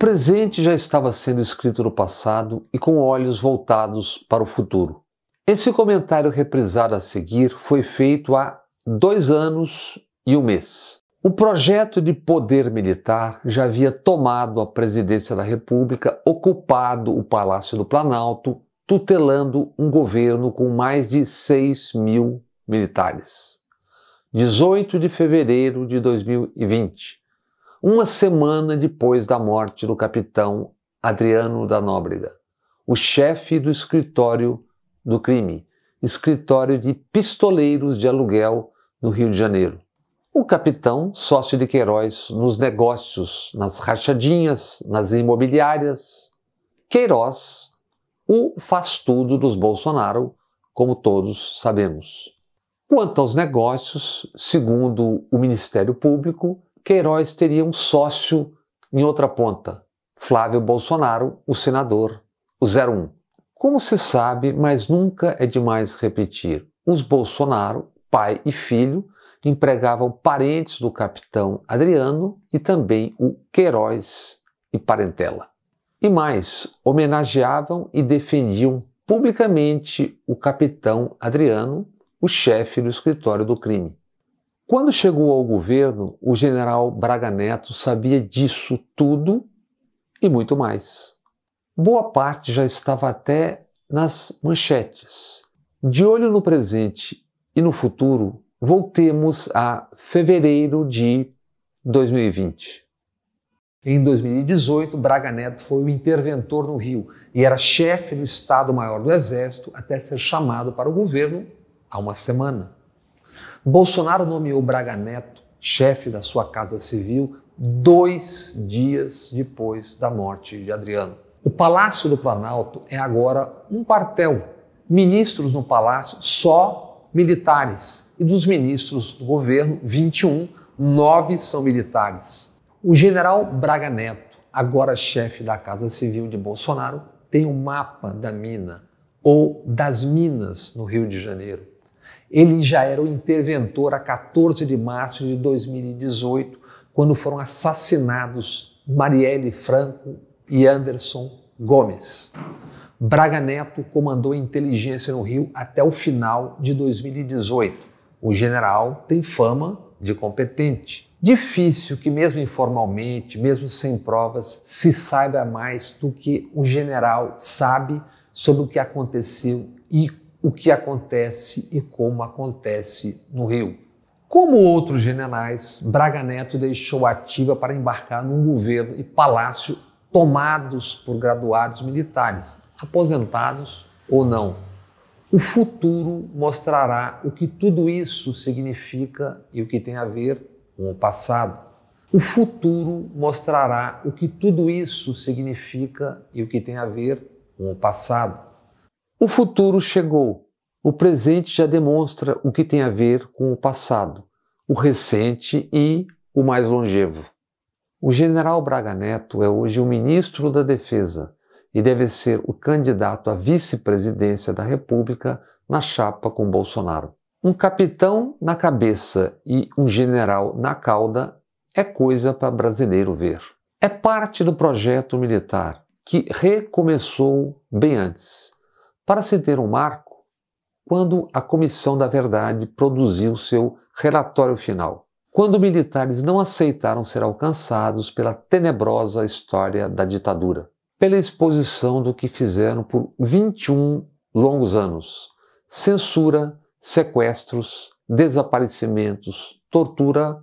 presente já estava sendo escrito no passado e com olhos voltados para o futuro. Esse comentário reprisado a seguir foi feito há 2 anos e 1 mês. O projeto de poder militar já havia tomado a presidência da República, ocupado o Palácio do Planalto, tutelando um governo com mais de 6.000 militares. 18 de fevereiro de 2020, uma semana depois da morte do capitão Adriano da Nóbrega, o chefe do escritório do crime, escritório de pistoleiros de aluguel no Rio de Janeiro. O capitão, sócio de Queiroz nos negócios, nas rachadinhas, nas imobiliárias. Queiroz, o faz-tudo dos Bolsonaro, como todos sabemos. Quanto aos negócios, segundo o Ministério Público, Queiroz teria um sócio em outra ponta, Flávio Bolsonaro, o senador, o 01. Como se sabe, mas nunca é demais repetir, os Bolsonaro, pai e filho, empregavam parentes do capitão Adriano e também o Queiroz e parentela. E mais, homenageavam e defendiam publicamente o capitão Adriano, o chefe do escritório do crime. Quando chegou ao governo, o general Braga Neto sabia disso tudo e muito mais. Boa parte já estava até nas manchetes. De olho no presente e no futuro, voltemos a fevereiro de 2020. Em 2018, Braga Neto foi o interventor no Rio e era chefe do Estado-Maior do Exército até ser chamado para o governo há uma semana. Bolsonaro nomeou Braga Neto chefe da sua Casa Civil 2 dias depois da morte de Adriano. O Palácio do Planalto é agora um quartel. Ministros no palácio só militares. E dos ministros do governo, 21, 9 são militares. O general Braga Neto, agora chefe da Casa Civil de Bolsonaro, tem um mapa da mina ou das minas no Rio de Janeiro. Ele já era o interventor a 14 de março de 2018, quando foram assassinados Marielle Franco e Anderson Gomes. Braga Neto comandou a inteligência no Rio até o final de 2018. O general tem fama de competente. Difícil que, mesmo informalmente, mesmo sem provas, se saiba mais do que o general sabe sobre o que aconteceu e o que acontece e como acontece no Rio. Como outros generais, Braga Neto deixou a ativa para embarcar num governo e palácio tomados por graduados militares, aposentados ou não. O futuro mostrará o que tudo isso significa e o que tem a ver com o passado. O futuro mostrará o que tudo isso significa e o que tem a ver com o passado. O futuro chegou. O presente já demonstra o que tem a ver com o passado, o recente e o mais longevo. O general Braga Neto é hoje o ministro da Defesa e deve ser o candidato à vice-presidência da República na chapa com Bolsonaro. Um capitão na cabeça e um general na cauda é coisa para brasileiro ver. É parte do projeto militar que recomeçou bem antes. Para se ter um marco, quando a Comissão da Verdade produziu seu relatório final, quando militares não aceitaram ser alcançados pela tenebrosa história da ditadura, pela exposição do que fizeram por 21 longos anos, censura, sequestros, desaparecimentos, tortura,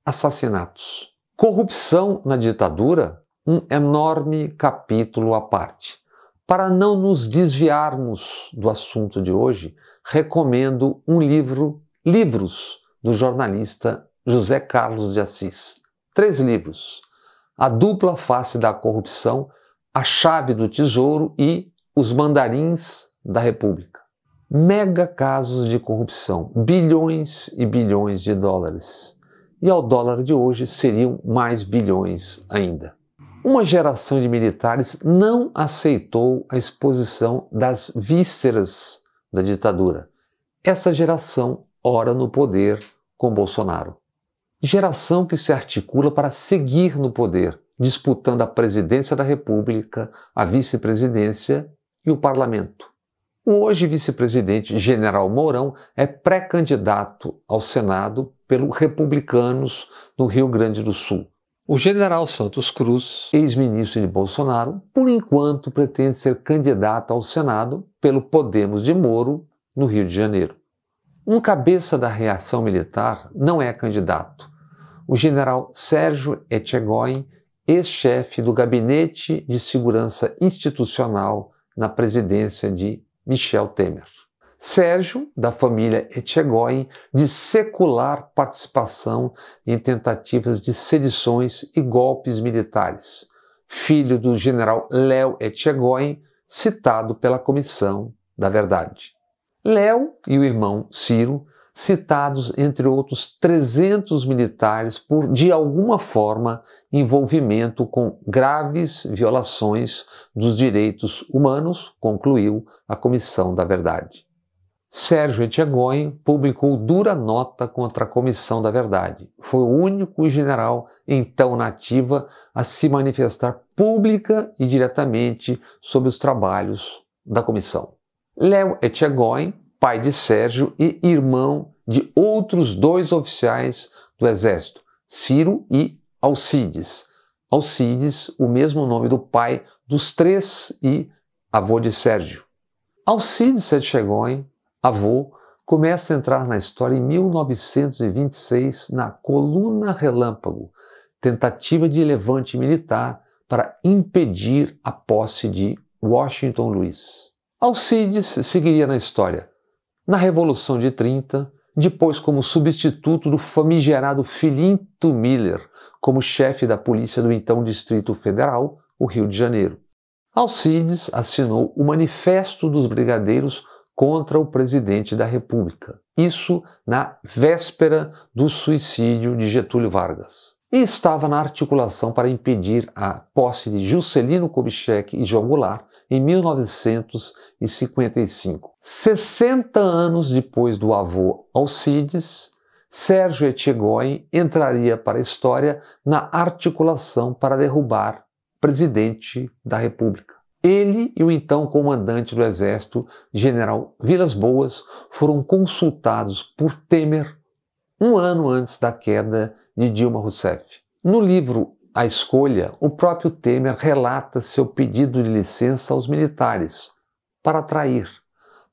assassinatos. Corrupção na ditadura, um enorme capítulo à parte. Para não nos desviarmos do assunto de hoje, recomendo livros do jornalista José Carlos de Assis. 3 livros: A Dupla Face da Corrupção, A Chave do Tesouro e Os Mandarins da República. Mega casos de corrupção, bilhões e bilhões de dólares. E ao dólar de hoje seriam mais bilhões ainda. Uma geração de militares não aceitou a exposição das vísceras da ditadura. Essa geração ora no poder com Bolsonaro. Geração que se articula para seguir no poder, disputando a presidência da República, a vice-presidência e o parlamento. O hoje vice-presidente General Mourão é pré-candidato ao Senado pelos Republicanos no Rio Grande do Sul. O general Santos Cruz, ex-ministro de Bolsonaro, por enquanto pretende ser candidato ao Senado pelo Podemos de Moro no Rio de Janeiro. Um cabeça da reação militar não é candidato. O general Sérgio Etchegóin, ex-chefe do Gabinete de Segurança Institucional na presidência de Michel Temer. Sérgio, da família Etchegóin, de secular participação em tentativas de sedições e golpes militares, filho do general Léo Etchegóin, citado pela Comissão da Verdade. Léo e o irmão Ciro, citados entre outros 300 militares por, de alguma forma, envolvimento com graves violações dos direitos humanos, concluiu a Comissão da Verdade. Sérgio Etchegóin publicou dura nota contra a Comissão da Verdade. Foi o único general, então na ativa, a se manifestar pública e diretamente sobre os trabalhos da comissão. Léo Etchegóin, pai de Sérgio e irmão de outros 2 oficiais do Exército, Ciro e Alcides. Alcides, o mesmo nome do pai dos 3 e avô de Sérgio. Alcides Etchegóin, avô, começa a entrar na história em 1926 na Coluna Relâmpago, tentativa de levante militar para impedir a posse de Washington Luiz. Alcides seguiria na história na Revolução de 30, depois como substituto do famigerado Filinto Miller, como chefe da polícia do então Distrito Federal, o Rio de Janeiro. Alcides assinou o Manifesto dos Brigadeiros contra o presidente da República, isso na véspera do suicídio de Getúlio Vargas. E estava na articulação para impedir a posse de Juscelino Kubitschek e João Goulart em 1955. 60 anos depois do avô Alcides, Sérgio Etchegóin entraria para a história na articulação para derrubar o presidente da República. Ele e o então comandante do Exército, general Vilas Boas, foram consultados por Temer um ano antes da queda de Dilma Rousseff. No livro A Escolha, o próprio Temer relata seu pedido de licença aos militares para trair,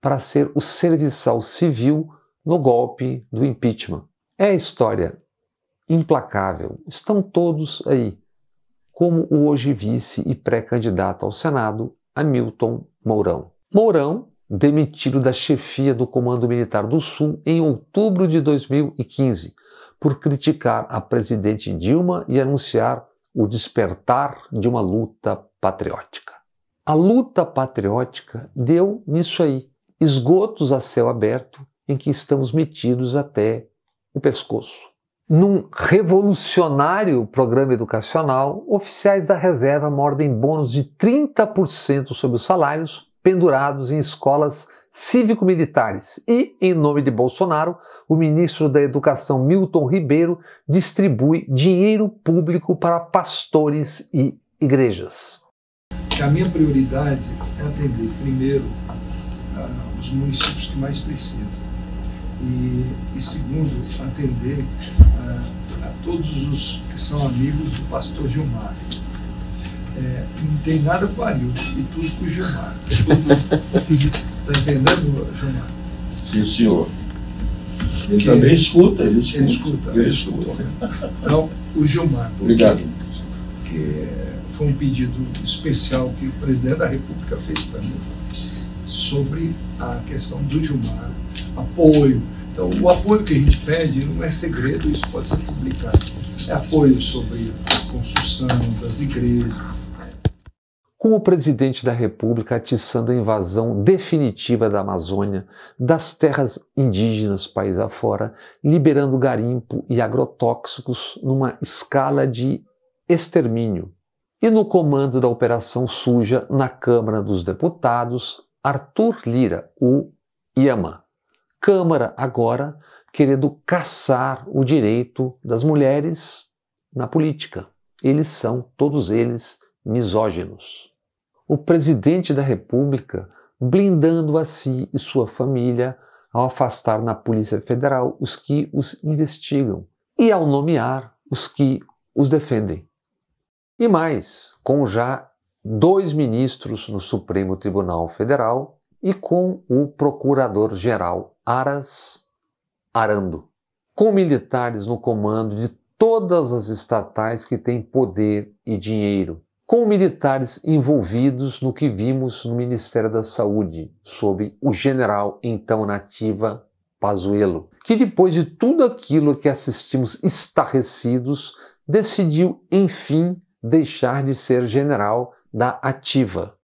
para ser o serviçal civil no golpe do impeachment. É a história implacável. Estão todos aí, como o hoje vice e pré-candidato ao Senado, Hamilton Mourão. Mourão, demitido da chefia do Comando Militar do Sul em outubro de 2015, por criticar a presidente Dilma e anunciar o despertar de uma luta patriótica. A luta patriótica deu nisso aí, esgotos a céu aberto em que estamos metidos até o pescoço. Num revolucionário programa educacional, oficiais da reserva mordem bônus de 30% sobre os salários pendurados em escolas cívico-militares e, em nome de Bolsonaro, o ministro da Educação Milton Ribeiro distribui dinheiro público para pastores e igrejas. A minha prioridade é atender primeiro os municípios que mais precisam e segundo, atender a todos os que são amigos do pastor Gilmar. Não tem nada com o Arildo e tudo com o Gilmar. Está entendendo, Gilmar? Sim, senhor. Ele também escuta, ele escuta. Então, o Gilmar. Obrigado. Que foi um pedido especial que o presidente da República fez para mim sobre a questão do Gilmar, apoio. Então, o apoio que a gente pede não é segredo, isso pode ser publicado. É apoio sobre a construção das igrejas. Com o presidente da República atiçando a invasão definitiva da Amazônia, das terras indígenas país afora, liberando garimpo e agrotóxicos numa escala de extermínio. E no comando da Operação Suja na Câmara dos Deputados, Arthur Lira, o Iamã. Câmara agora querendo caçar o direito das mulheres na política. eles são, todos eles, misóginos. O presidente da República blindando a si e sua família ao afastar na Polícia Federal os que os investigam e ao nomear os que os defendem. E mais, com já 2 ministros no Supremo Tribunal Federal e com o Procurador-Geral Aras Arando, com militares no comando de todas as estatais que têm poder e dinheiro, com militares envolvidos no que vimos no Ministério da Saúde, sob o general então na ativa Pazuello, que depois de tudo aquilo que assistimos estarrecidos, decidiu, enfim, deixar de ser general da ativa.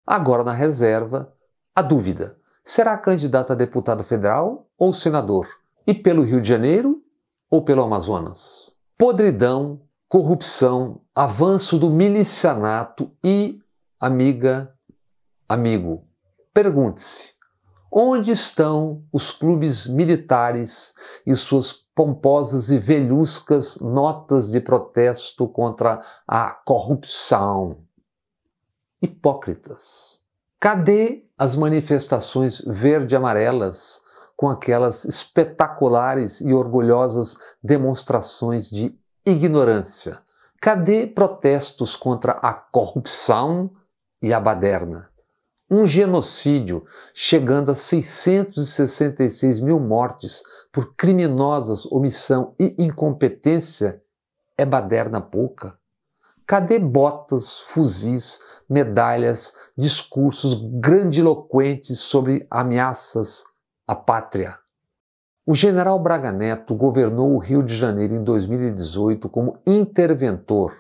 Agora na reserva, a dúvida: será candidato a deputado federal ou senador? E pelo Rio de Janeiro ou pelo Amazonas? Podridão, corrupção, avanço do milicianato e, amigo, pergunte-se: onde estão os clubes militares e suas pomposas e velhuscas notas de protesto contra a corrupção? Hipócritas. Cadê as manifestações verde-amarelas com aquelas espetaculares e orgulhosas demonstrações de ignorância? Cadê protestos contra a corrupção e a baderna? Um genocídio chegando a 666 mil mortes por criminosas omissão e incompetência é baderna pouca? Cadê botas, fuzis, medalhas, discursos grandiloquentes sobre ameaças à pátria? O general Braga Neto governou o Rio de Janeiro em 2018 como interventor.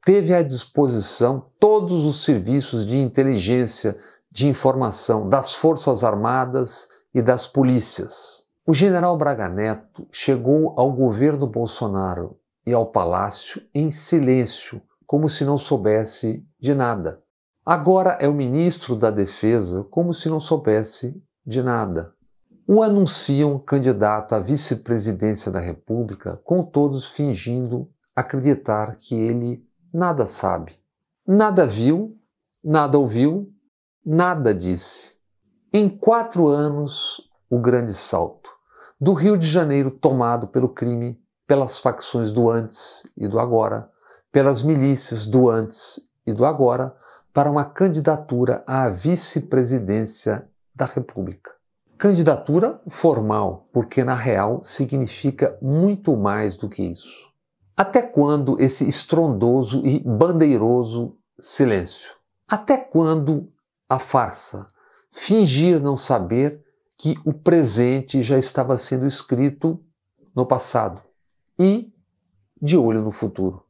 Teve à disposição todos os serviços de inteligência, de informação das Forças Armadas e das polícias. O general Braga Neto chegou ao governo Bolsonaro e ao palácio em silêncio, como se não soubesse de nada. Agora é o ministro da Defesa, como se não soubesse de nada. O anunciam candidato à vice-presidência da República, com todos fingindo acreditar que ele nada sabe. Nada viu, nada ouviu, nada disse. Em 4 anos, o grande salto. Do Rio de Janeiro tomado pelo crime, pelas facções do antes e do agora, pelas milícias do antes e do agora, para uma candidatura à vice-presidência da República. Candidatura formal, porque na real significa muito mais do que isso. Até quando esse estrondoso e bandeiroso silêncio? Até quando a farsa? Fingir não saber que o presente já estava sendo escrito no passado e de olho no futuro.